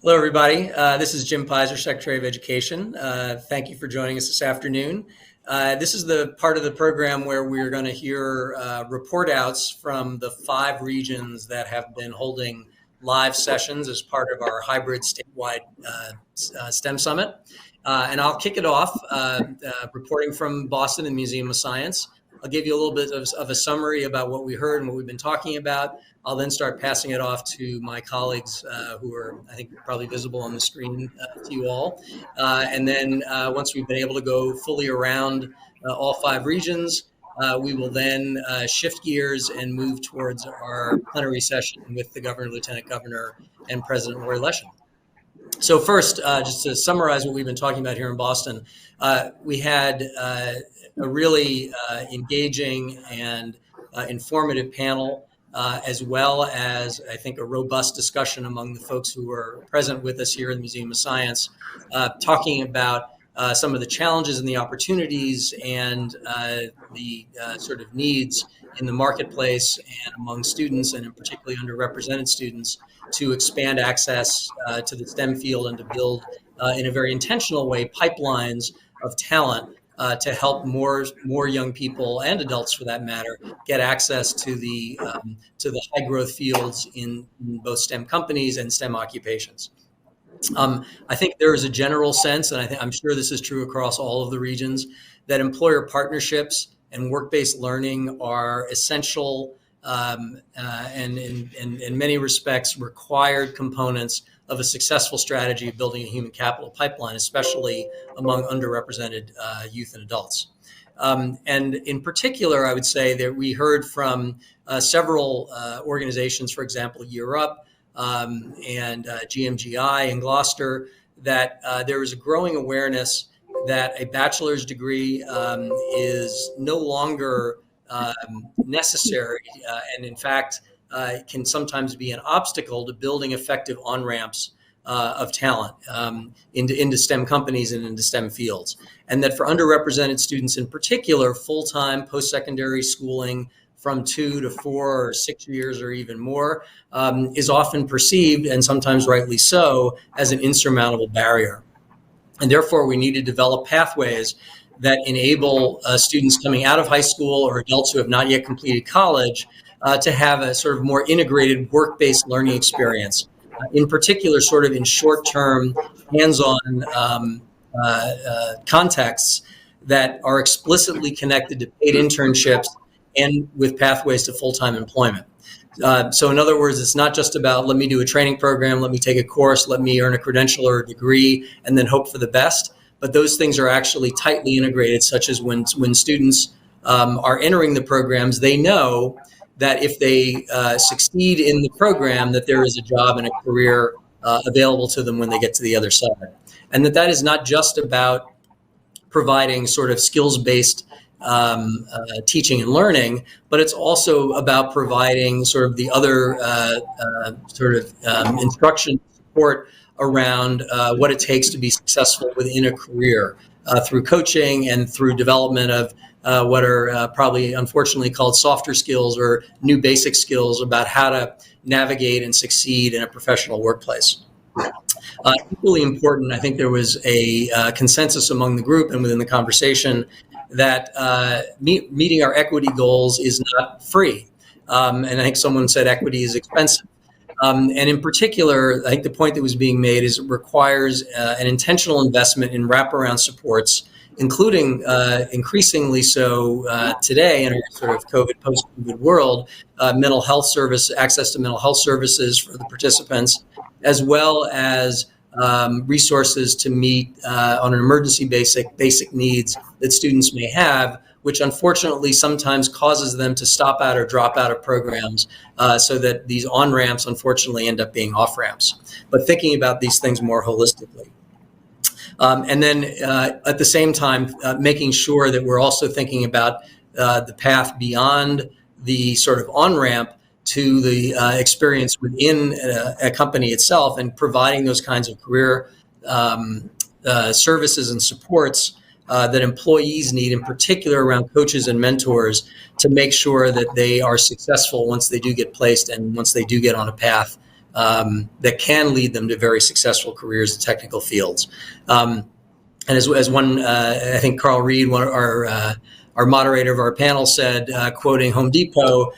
Hello, everybody. This is Jim Pizer, Secretary of Education. Thank you for joining us this afternoon. This is the part of the program where we're going to hear report outs from the 5 regions that have been holding live sessions as part of our hybrid statewide STEM Summit. And I'll kick it off reporting from Boston and Museum of Science. I'll give you a little bit of a summary about what we heard and what we've been talking about. I'll then start passing it off to my colleagues who are, I think, probably visible on the screen to you all. And then once we've been able to go fully around all 5 regions, we will then shift gears and move towards our plenary session with the Governor, Lieutenant Governor, and President Lori Leshin. So first, just to summarize what we've been talking about here in Boston, we had a really engaging and informative panel, as well as, I think, a robust discussion among the folks who were present with us here in the Museum of Science, talking about some of the challenges and the opportunities and the sort of needs in the marketplace and among students, and in particularly underrepresented students, to expand access to the STEM field and to build, in a very intentional way, pipelines of talent to help more young people and adults, for that matter, get access to the high growth fields in both STEM companies and STEM occupations. I think there is a general sense, and I'm sure this is true across all of the regions, that employer partnerships and work-based learning are essential and in many respects required components of a successful strategy of building a human capital pipeline, especially among underrepresented youth and adults. And in particular, I would say that we heard from several organizations, for example, Year Up and GMGI in Gloucester, that there is a growing awareness that a bachelor's degree is no longer necessary, and in fact, can sometimes be an obstacle to building effective on-ramps of talent into STEM companies and into STEM fields. And that for underrepresented students in particular, full-time post-secondary schooling from 2 to 4 or 6 years or even more is often perceived, and sometimes rightly so, as an insurmountable barrier. And therefore, we need to develop pathways that enable students coming out of high school or adults who have not yet completed college to have a sort of more integrated work-based learning experience, in particular sort of in short-term, hands-on contexts that are explicitly connected to paid internships and with pathways to full-time employment. So in other words, it's not just about, let me do a training program, let me take a course, let me earn a credential or a degree, and then hope for the best. But those things are actually tightly integrated, such as when students are entering the programs, they know that if they succeed in the program, that there is a job and a career available to them when they get to the other side. And that is not just about providing sort of skills-based teaching and learning, but it's also about providing sort of the other instruction support around what it takes to be successful within a career through coaching and through development of what are probably unfortunately called softer skills or new basic skills about how to navigate and succeed in a professional workplace. Equally important, I think there was a consensus among the group and within the conversation that meeting our equity goals is not free. And I think someone said equity is expensive. And in particular, I think the point that was being made is it requires an intentional investment in wraparound supports, including increasingly so today in our sort of COVID, post-COVID world, mental health service, access to mental health services for the participants, as well as resources to meet on an emergency basic needs that students may have, which unfortunately sometimes causes them to stop out or drop out of programs, so that these on-ramps unfortunately end up being off-ramps. But thinking about these things more holistically. And then at the same time, making sure that we're also thinking about the path beyond the sort of on-ramp to the experience within a company itself, and providing those kinds of career services and supports that employees need, in particular around coaches and mentors, to make sure that they are successful once they do get placed and once they do get on a path that can lead them to very successful careers in technical fields. And as one, I think Carl Reed, our moderator of our panel, said, quoting Home Depot,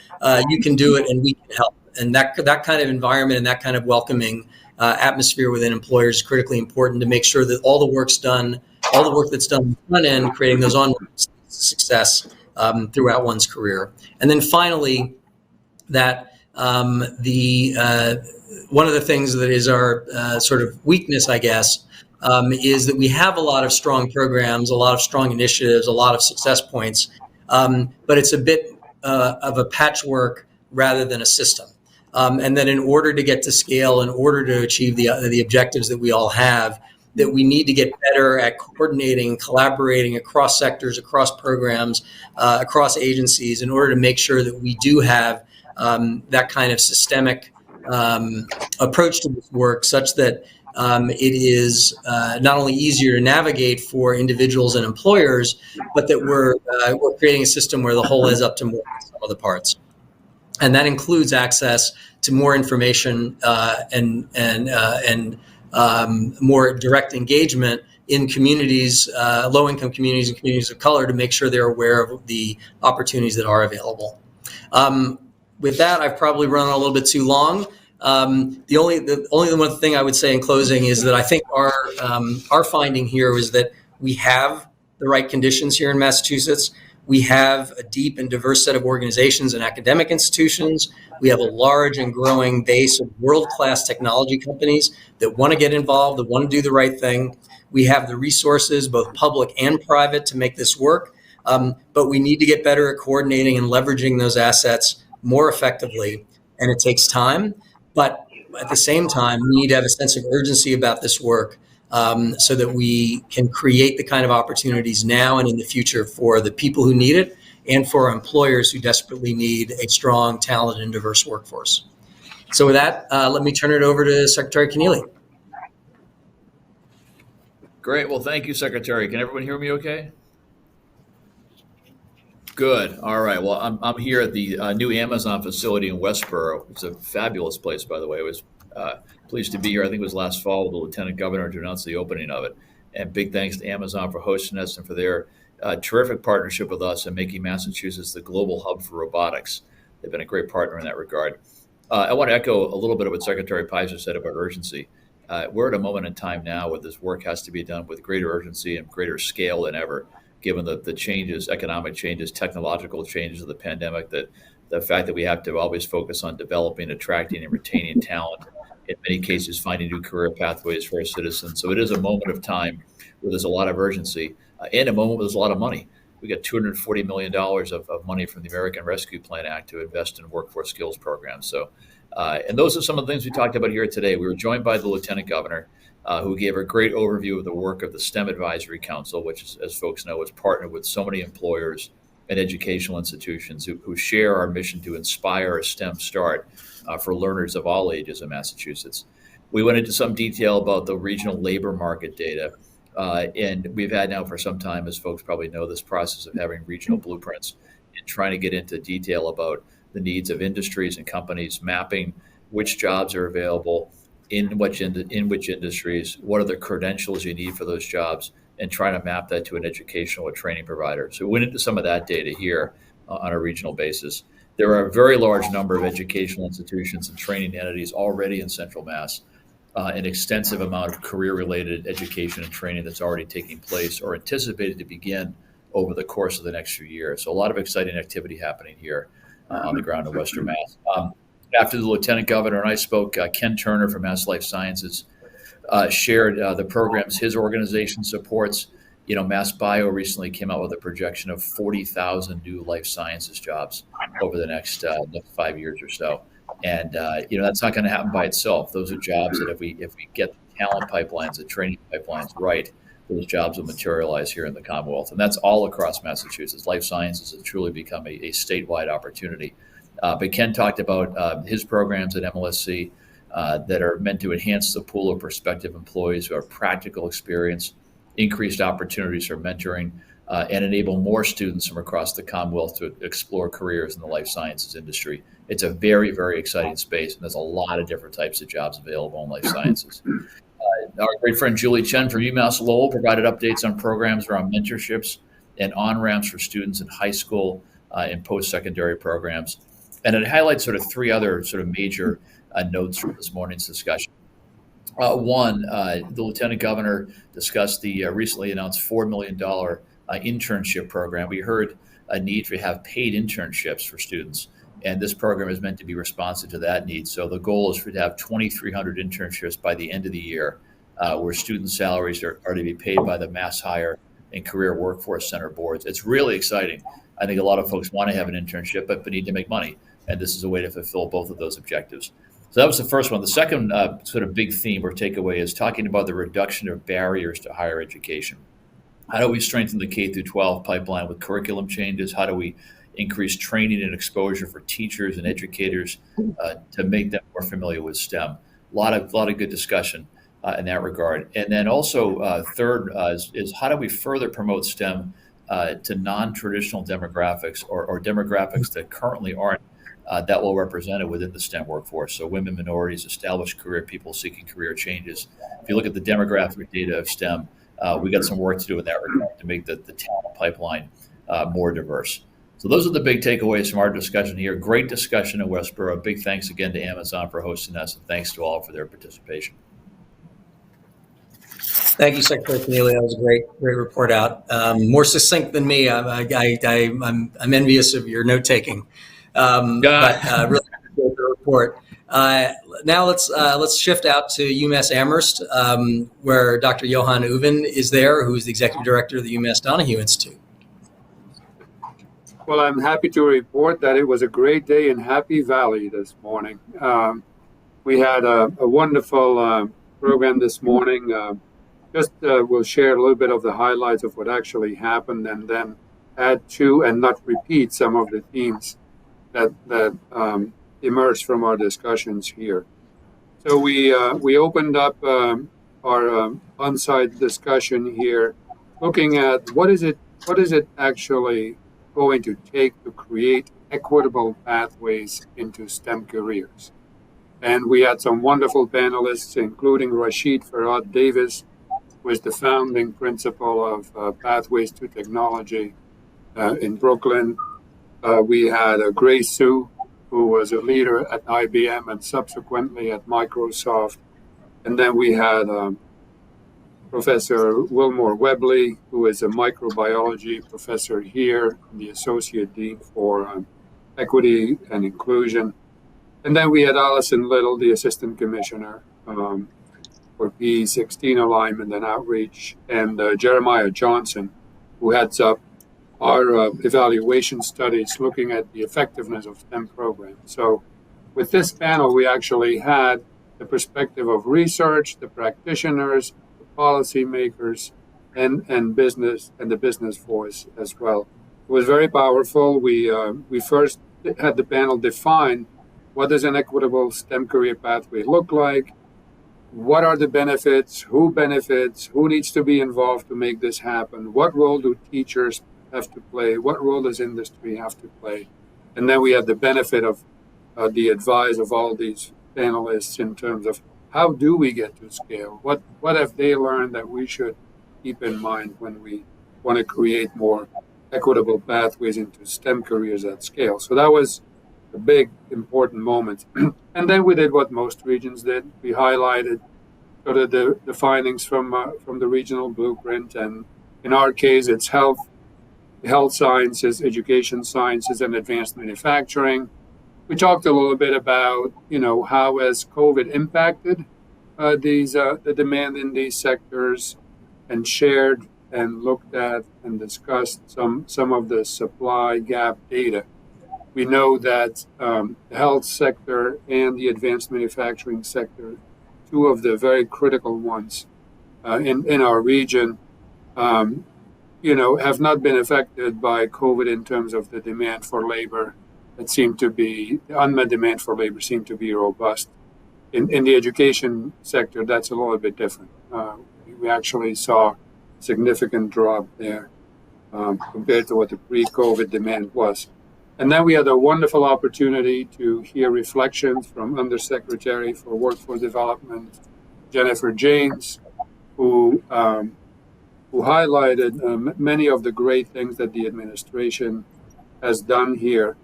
"You can do it, and we can help." And that kind of environment and that kind of welcoming atmosphere within employers is critically important to make sure that all the work that's done on the front end, creating those onward success throughout one's career. And then finally, that one of the things that is our sort of weakness, I guess, is that we have a lot of strong programs, a lot of strong initiatives, a lot of success points, but it's a bit of a patchwork rather than a system. And that in order to get to scale, in order to achieve the objectives that we all have, that we need to get better at coordinating, collaborating across sectors, across programs, across agencies, in order to make sure that we do have that kind of systemic approach to this work, such that it is not only easier to navigate for individuals and employers, but that we're creating a system where the whole is up to more than some of the parts. And that includes access to more information and more direct engagement in communities, low-income communities and communities of color, to make sure they're aware of the opportunities that are available. With that, I've probably run on a little bit too long. The only one thing I would say in closing is that I think our finding here is that we have the right conditions here in Massachusetts. We have a deep and diverse set of organizations and academic institutions. We have a large and growing base of world-class technology companies that want to get involved, that want to do the right thing. We have the resources, both public and private, to make this work. But we need to get better at coordinating and leveraging those assets more effectively. And it takes time. But at the same time, we need to have a sense of urgency about this work, so that we can create the kind of opportunities now and in the future for the people who need it, and for our employers who desperately need a strong, talented, and diverse workforce. So with that, let me turn it over to Secretary Keneally. Great. Well, thank you, Secretary. Can everyone hear me okay? Good. All right. Well, I'm here at the new Amazon facility in Westborough. It's a fabulous place, by the way. I was pleased to be here. I think it was last fall with the Lieutenant Governor to announce the opening of it. And big thanks to Amazon for hosting us and for their terrific partnership with us and making Massachusetts the global hub for robotics. They've been a great partner in that regard. I want to echo a little bit of what Secretary Pizer said about urgency. We're at a moment in time now where this work has to be done with greater urgency and greater scale than ever, given the changes, economic changes, technological changes of the pandemic, that the fact that we have to always focus on developing, attracting, and retaining talent, in many cases finding new career pathways for our citizens. So it is a moment of time where there's a lot of urgency, and a moment where there's a lot of money. We got $240 million of money from the American Rescue Plan Act to invest in workforce skills programs. So, and those are some of the things we talked about here today. We were joined by the Lieutenant Governor, who gave a great overview of the work of the STEM Advisory Council, which, as folks know, is partnered with so many employers and educational institutions who share our mission to inspire a STEM start for learners of all ages in Massachusetts. We went into some detail about the regional labor market data, and we've had now for some time, as folks probably know, this process of having regional blueprints and trying to get into detail about the needs of industries and companies, mapping which jobs are available, in which industries, what are the credentials you need for those jobs, and trying to map that to an educational or training provider. So we went into some of that data here on a regional basis. There are a very large number of educational institutions and training entities already in Central Mass, an extensive amount of career-related education and training that's already taking place or anticipated to begin over the course of the next few years. So a lot of exciting activity happening here on the ground in Western Mass. After the Lieutenant Governor and I spoke, Ken Turner from Mass Life Sciences shared the programs his organization supports. You know, Mass Bio recently came out with a projection of 40,000 new life sciences jobs over the next 5 years or so. And, you know, that's not going to happen by itself. Those are jobs that if we get the talent pipelines, the training pipelines right, those jobs will materialize here in the Commonwealth. And that's all across Massachusetts. Life sciences has truly become a statewide opportunity. But Ken talked about his programs at MLSC that are meant to enhance the pool of prospective employees who have practical experience, increased opportunities for mentoring, and enable more students from across the Commonwealth to explore careers in the life sciences industry. It's a very, very exciting space, and there's a lot of different types of jobs available in life sciences. Our great friend Julie Chen from Umass Lowell provided updates on programs around mentorships and on-ramps for students in high school and post-secondary programs. And it highlights sort of three other sort of major notes from this morning's discussion. One, the Lieutenant Governor discussed the recently announced $4 million internship program. We heard a need to have paid internships for students, and this program is meant to be responsive to that need. So the goal is to have 2,300 internships by the end of the year, where student salaries are to be paid by the Mass Hire and Career Workforce Center boards. It's really exciting. I think a lot of folks want to have an internship, but need to make money, and this is a way to fulfill both of those objectives. So that was the first one. The second sort of big theme or takeaway is talking about the reduction of barriers to higher education. How do we strengthen the K through 12 pipeline with curriculum changes? How do we increase training and exposure for teachers and educators to make them more familiar with STEM? A lot of good discussion in that regard. And then also third is how do we further promote STEM to non-traditional demographics or demographics that currently aren't that well represented within the STEM workforce. So women, minorities, established career people seeking career changes. If you look at the demographic data of STEM, we got some work to do in that regard to make the talent pipeline more diverse. So those are the big takeaways from our discussion here. Great discussion in Westborough. Big thanks again to Amazon for hosting us, and thanks to all for their participation. Thank you, Secretary Cornelia. That was a great report out. More succinct than me. I'm envious of your note taking. But really appreciate the report. Now let's shift out to Umass Amherst, where Dr. Johan Uven is there, who is the executive director of the Umass Donohue Institute. Well, I'm happy to report that it was a great day in Happy Valley this morning. We had a wonderful program this morning. We'll share a little bit of the highlights of what actually happened, and then add to and not repeat some of the themes that emerged from our discussions here. So we opened up our on-site discussion here, looking at what is it actually going to take to create equitable pathways into STEM careers. And we had some wonderful panelists, including Rashid Farad Davis, who is the founding principal of Pathways to Technology in Brooklyn. We had Grace Sue, who was a leader at IBM and subsequently at Microsoft. And then we had Professor Wilmore Webley, who is a microbiology professor here, the Associate Dean for Equity and Inclusion. And then we had Allison Little, the Assistant Commissioner for PE16 Alignment and Outreach, and Jeremiah Johnson, who heads up our evaluation studies looking at the effectiveness of STEM programs. So with this panel, we actually had the perspective of research, the practitioners, policymakers, and business, and the business voice as well. It was very powerful. We first had the panel define what does an equitable STEM career pathway look like, what are the benefits, who needs to be involved to make this happen, what role do teachers have to play, what role does industry have to play, and then we had the benefit of the advice of all these panelists in terms of how do we get to scale? What have they learned that we should keep in mind when we want to create more equitable pathways into STEM careers at scale? So that was a big, important moment. And then we did what most regions did. We highlighted sort of the findings from the regional blueprint. And in our case, it's health sciences, education sciences, and advanced manufacturing. We talked a little bit about, how has COVID impacted the demand in these sectors, and shared and looked at and discussed some of the supply gap data. We know that the health sector and the advanced manufacturing sector, two of the very critical ones in our region, have not been affected by COVID in terms of the demand for labor. The unmet demand for labor seemed to be robust. In the education sector, that's a little bit different. We actually saw significant drop there. compared to what the pre-COVID demand was. And then we had a wonderful opportunity to hear reflections from Undersecretary for Workforce Development, Jennifer James, who highlighted many of the great things that the administration has done here.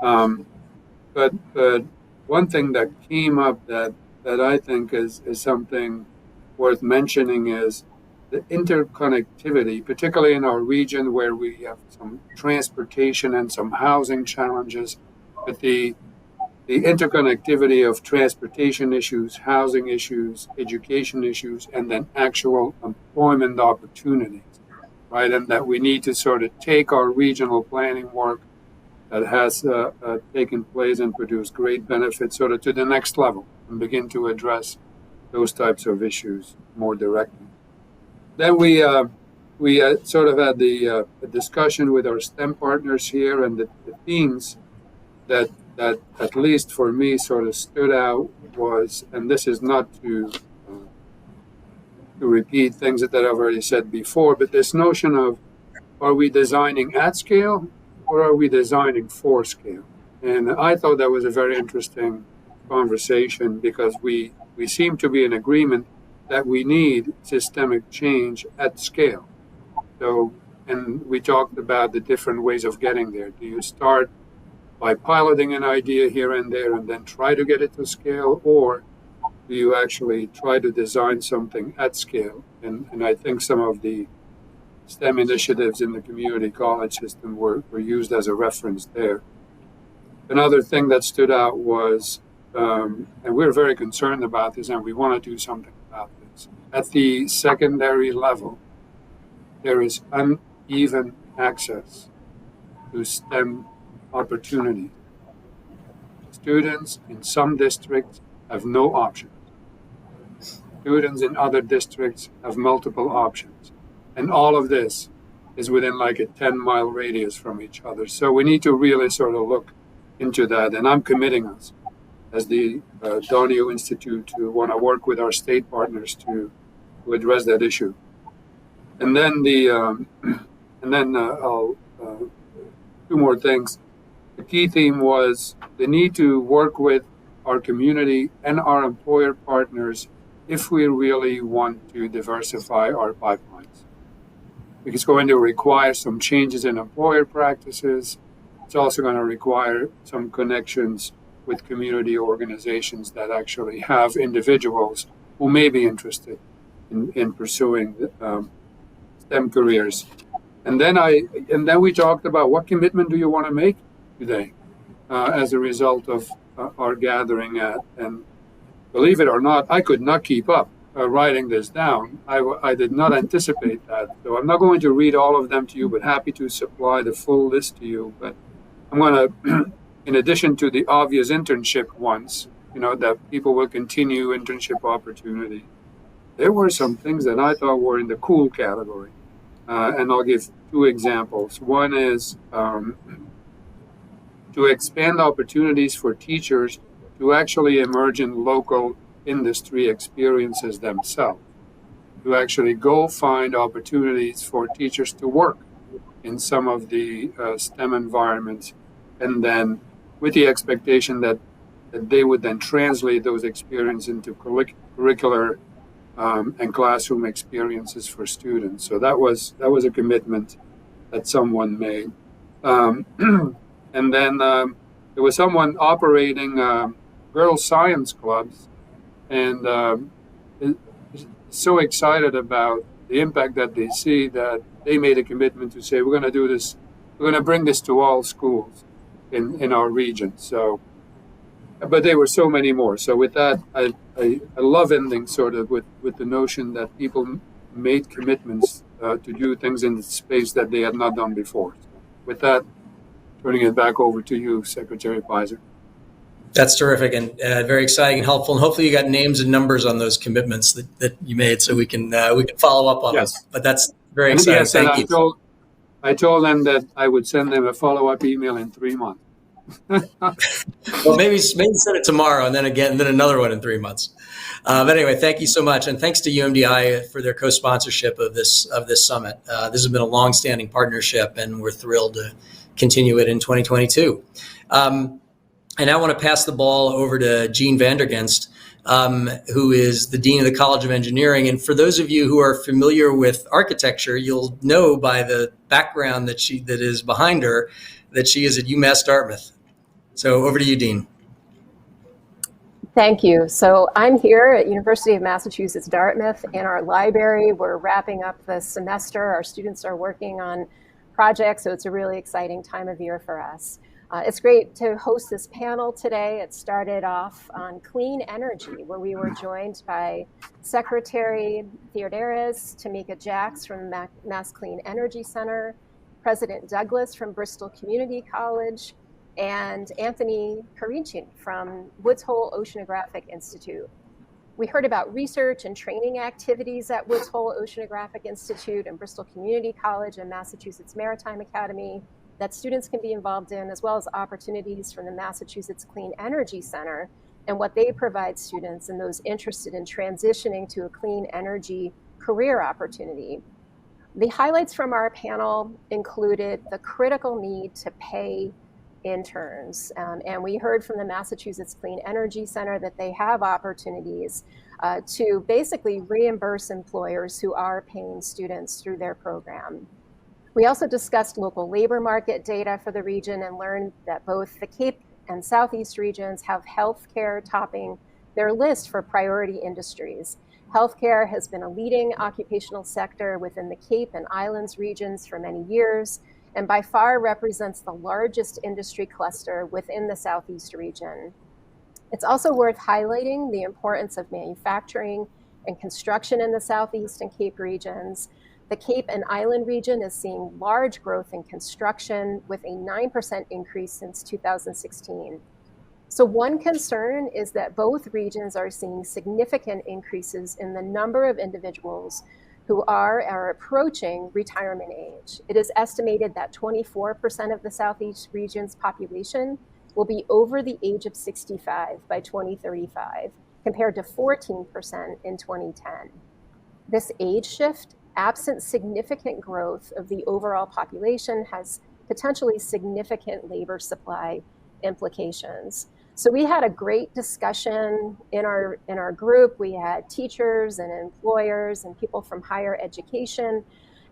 But one thing that came up that I think is something worth mentioning is the interconnectivity, particularly in our region where we have some transportation and some housing challenges, but the interconnectivity of transportation issues, housing issues, education issues, and then actual employment opportunities, right? And that we need to sort of take our regional planning work that has taken place and produced great benefits sort of to the next level and begin to address those types of issues more directly. Then we sort of had the discussion with our STEM partners here, and the themes that at least for me sort of stood out was, and this is not to repeat things that I've already said before, but this notion of, are we designing at scale or are we designing for scale? And I thought that was a very interesting conversation because we seem to be in agreement that we need systemic change at scale. So, and we talked about the different ways of getting there. Do you start by piloting an idea here and there and then try to get it to scale, or do you actually try to design something at scale? And I think some of the STEM initiatives in the community college system were used as a reference there. Another thing that stood out was, and we're very concerned about this and we want to do something about this, at the secondary level, there is uneven access to STEM opportunity. Students in some districts have no options. Students in other districts have multiple options. And all of this is within like a 10-mile radius from each other. So we need to really sort of look into that. And I'm committing us as the Donohue Institute to want to work with our state partners to address that issue. And then I'll two more things. The key theme was the need to work with our community and our employer partners if we really want to diversify our pipelines. It's going to require some changes in employer practices. It's also going to require some connections with community organizations that actually have individuals who may be interested in pursuing STEM careers. And then we talked about what commitment do you want to make today as a result of our gathering at. And believe it or not, I could not keep up writing this down. I did not anticipate that. So I'm not going to read all of them to you, but happy to supply the full list to you. But I'm going to, in addition to the obvious internship ones, that people will continue internship opportunity, there were some things that I thought were in the cool category. And I'll give two examples. One is to expand opportunities for teachers to actually emerge in local industry experiences themselves, to actually go find opportunities for teachers to work in some of the STEM environments, and then with the expectation that they would then translate those experiences into curricular and classroom experiences for students. So that was a commitment that someone made. And then there was someone operating girls' science clubs, and so excited about the impact that they see that they made a commitment to say, we're going to do this, we're going to bring this to all schools in our region. So, but there were so many more. So with that, I love ending sort of with the notion that people made commitments to do things in the space that they had not done before. So with that, turning it back over to you, Secretary Pizer. That's terrific and very exciting and helpful. And hopefully you got names and numbers on those commitments that you made so we can follow up on them. But that's very exciting. Yes, Thank you. I told them that I would send them a follow-up email in 3 months. Well, maybe send it tomorrow and then another one in 3 months. But anyway, thank you so much, and thanks to UMDI for their co-sponsorship of this summit. This has been a long-standing partnership, and we're thrilled to continue it in 2022. I now want to pass the ball over to Jean Vandergenst, who is the Dean of the College of Engineering. And for those of you who are familiar with architecture, you'll know by the background that is behind her that she is at UMass Dartmouth. So over to you, Dean. Thank you. So I'm here at University of Massachusetts Dartmouth in our library. We're wrapping up the semester. Our students are working on projects, so it's a really exciting time of year for us. It's great to host this panel today. It started off on clean energy, where we were joined by Secretary Theodoros, Tamika Jacks from Mass Clean Energy Center, President Douglas from Bristol Community College, and Anthony Karinchin from Woods Hole Oceanographic Institute. We heard about research and training activities at Woods Hole Oceanographic Institute and Bristol Community College and Massachusetts Maritime Academy that students can be involved in, as well as opportunities from the Massachusetts Clean Energy Center and what they provide students and those interested in transitioning to a clean energy career opportunity. The highlights from our panel included the critical need to pay interns. And we heard from the Massachusetts Clean Energy Center that they have opportunities to basically reimburse employers who are paying students through their program. We also discussed local labor market data for the region and learned that both the Cape and Southeast regions have healthcare topping their list for priority industries. Healthcare has been a leading occupational sector within the Cape and Islands regions for many years, and by far represents the largest industry cluster within the Southeast region. It's also worth highlighting the importance of manufacturing and construction in the Southeast and Cape regions. The Cape and Island region is seeing large growth in construction with a 9% increase since 2016. So one concern is that both regions are seeing significant increases in the number of individuals who are approaching retirement age. It is estimated that 24% of the Southeast region's population will be over the age of 65 by 2035, compared to 14% in 2010. This age shift, absent significant growth of the overall population, has potentially significant labor supply implications. So we had a great discussion in our group. We had teachers and employers and people from higher education,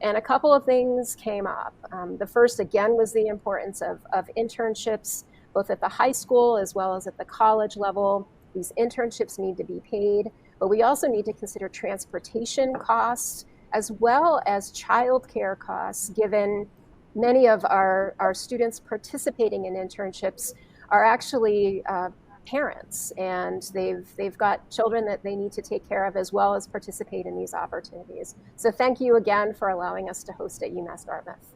and a couple of things came up. The first, again, was the importance of internships, both at the high school as well as at the college level. These internships need to be paid, but we also need to consider transportation costs as well as childcare costs, given many of our students participating in internships are actually parents, and they've got children that they need to take care of as well as participate in these opportunities. So thank you again for allowing us to host at UMass Dartmouth.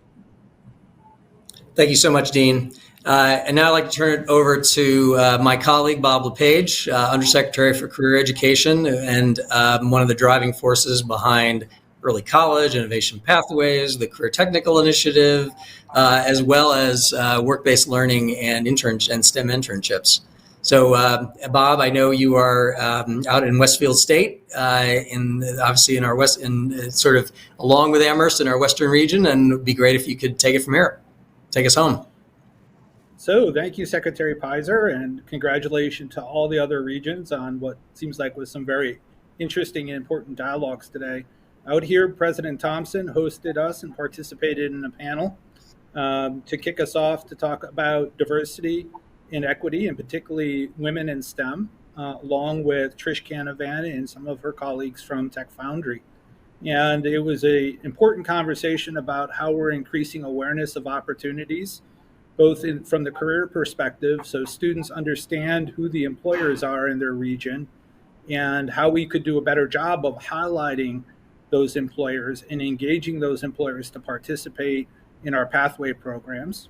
Thank you so much, Dean. And now I'd like to turn it over to my colleague, Bob LePage, Undersecretary for Career Education, and one of the driving forces behind early college, innovation pathways, the Career Technical Initiative, as well as work-based learning and STEM internships. So, Bob, I know you are out in Westfield State, obviously sort of along with Amherst in our Western region, and it'd be great if you could take it from here. Take us home. So thank you, Secretary Pizer, and congratulations to all the other regions on what seems like was some very interesting and important dialogues today. Out here, President Thompson hosted us and participated in a panel to kick us off to talk about diversity and equity, and particularly women in STEM, along with Trish Canavan and some of her colleagues from Tech Foundry. And it was an important conversation about how we're increasing awareness of opportunities, both from the career perspective, so students understand who the employers are in their region, and how we could do a better job of highlighting those employers and engaging those employers to participate in our pathway programs.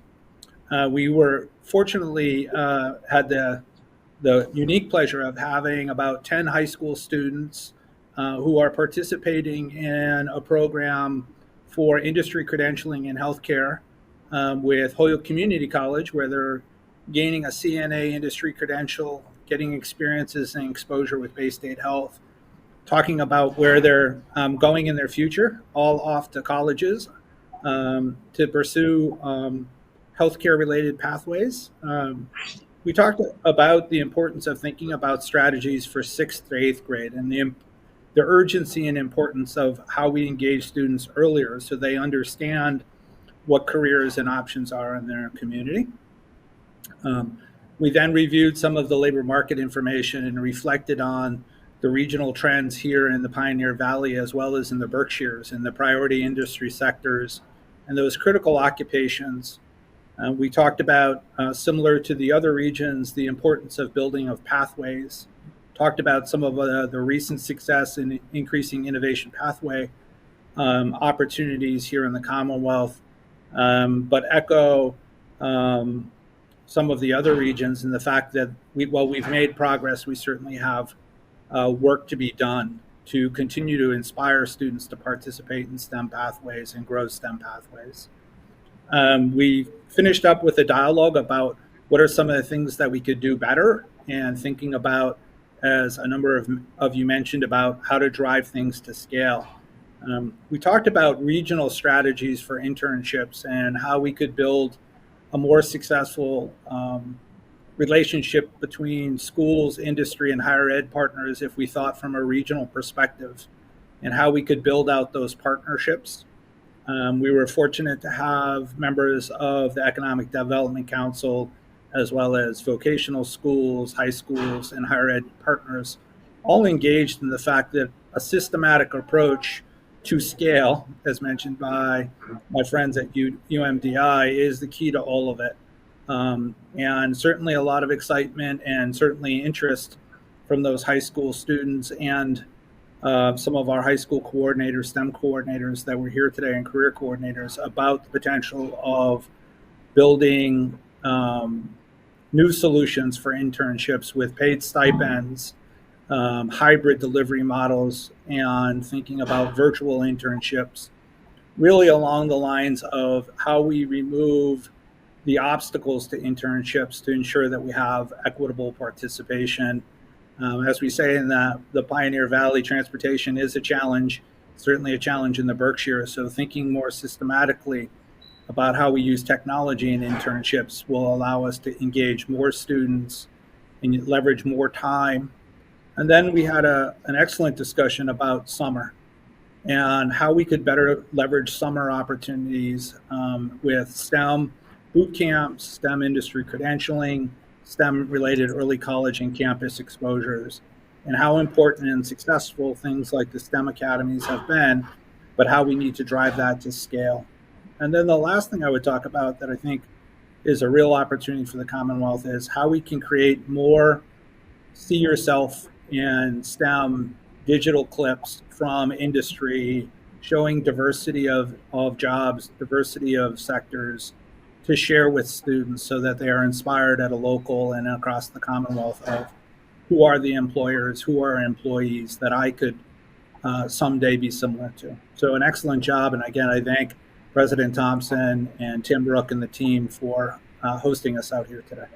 We were fortunately had the unique pleasure of having about 10 high school students who are participating in a program for industry credentialing in healthcare with Holyoke Community College, where they're gaining a CNA industry credential, getting experiences and exposure with Bay State Health, talking about where they're going in their future, all off to colleges to pursue healthcare-related pathways. We talked about the importance of thinking about strategies for 6th to 8th grade and the urgency and importance of how we engage students earlier so they understand what careers and options are in their community. We then reviewed some of the labor market information and reflected on the regional trends here in the Pioneer Valley as well as in the Berkshires and the priority industry sectors and those critical occupations. We talked about, similar to the other regions, the importance of building of pathways, talked about some of the recent success in increasing innovation pathway opportunities here in the Commonwealth, but echo some of the other regions and the fact that while we've made progress, we certainly have work to be done to continue to inspire students to participate in STEM pathways and grow STEM pathways. We finished up with a dialogue about what are some of the things that we could do better and thinking about, as a number of you mentioned, about how to drive things to scale. We talked about regional strategies for internships and how we could build a more successful relationship between schools, industry, and higher ed partners if we thought from a regional perspective, and how we could build out those partnerships. We were fortunate to have members of the Economic Development Council, as well as vocational schools, high schools, and higher ed partners, all engaged in the fact that a systematic approach to scale, as mentioned by my friends at UMDI, is the key to all of it. And certainly a lot of excitement and certainly interest from those high school students and some of our high school coordinators, STEM coordinators that were here today, and career coordinators, about the potential of building new solutions for internships with paid stipends, hybrid delivery models, and thinking about virtual internships, really along the lines of how we remove the obstacles to internships to ensure that we have equitable participation. As we say in the Pioneer Valley, transportation is a challenge, certainly a challenge in the Berkshires. So thinking more systematically about how we use technology in internships will allow us to engage more students and leverage more time. And then we had an excellent discussion about summer and how we could better leverage summer opportunities with STEM boot camps, STEM industry credentialing, STEM-related early college and campus exposures, and how important and successful things like the STEM academies have been, but how we need to drive that to scale. And then the last thing I would talk about that I think is a real opportunity for the Commonwealth is how we can create more see yourself in STEM digital clips from industry, showing diversity of jobs, diversity of sectors, to share with students so that they are inspired at a local and across the Commonwealth of who are the employers, who are employees that I could someday be similar to. So an excellent job. And again, I thank President Thompson and Tim Brook and the team for hosting us out here today.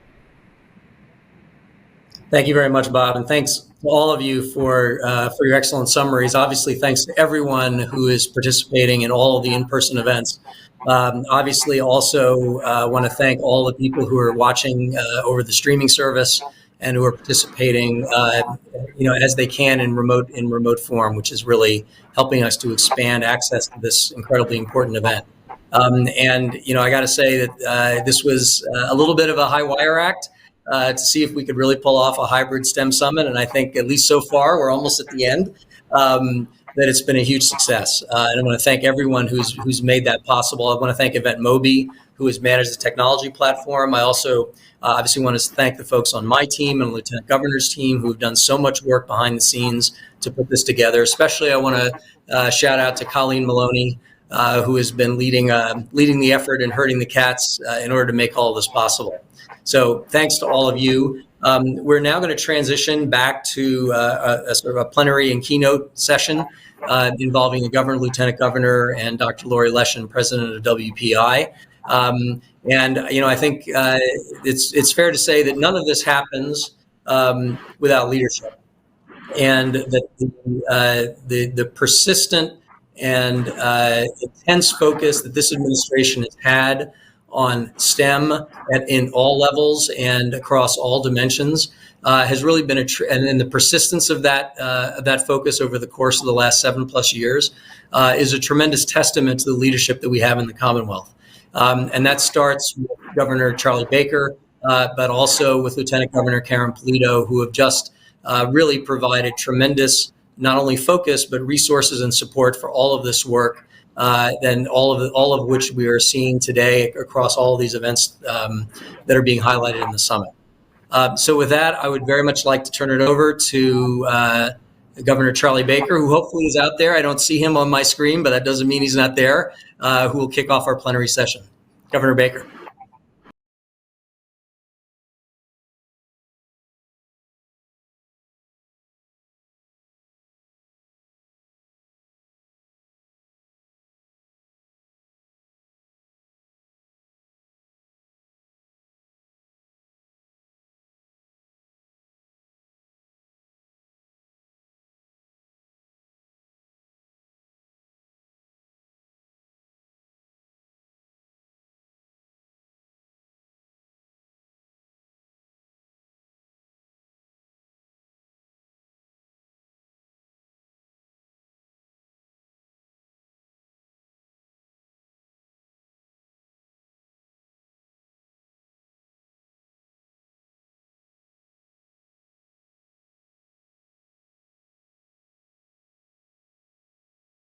Thank you very much, Bob, and thanks to all of you for your excellent summaries. Obviously, thanks to everyone who is participating in all of the in-person events. Obviously, also want to thank all the people who are watching over the streaming service and who are participating, as they can in remote form, which is really helping us to expand access to this incredibly important event. And I got to say that this was a little bit of a high wire act to see if we could really pull off a hybrid STEM summit. And I think at least so far, we're almost at the end. That it's been a huge success. And I want to thank everyone who's made that possible. I want to thank Event Mobi, who has managed the technology platform. I also obviously want to thank the folks on my team and Lieutenant Governor's team who have done so much work behind the scenes to put this together. Especially, I want to shout out to Colleen Maloney, who has been leading the effort and herding the cats in order to make all of this possible. So thanks to all of you. We're now going to transition back to a sort of a plenary and keynote session involving the Governor, Lieutenant Governor, and Dr. Lori Leshin, President of WPI. And I think it's fair to say that none of this happens without leadership. and that the persistent and intense focus that this administration has had on STEM in all levels and across all dimensions has really been and the persistence of that focus over the course of the last 7+ years is a tremendous testament to the leadership that we have in the Commonwealth. And that starts with Governor Charlie Baker, but also with Lieutenant Governor Karen Polito, who have just really provided tremendous not only focus but resources and support for all of this work, and all of which we are seeing today across all of these events that are being highlighted in the summit. So with that, I would very much like to turn it over to Governor Charlie Baker, who hopefully is out there. I don't see him on my screen, but that doesn't mean he's not there, who will kick off our plenary session. Governor Baker.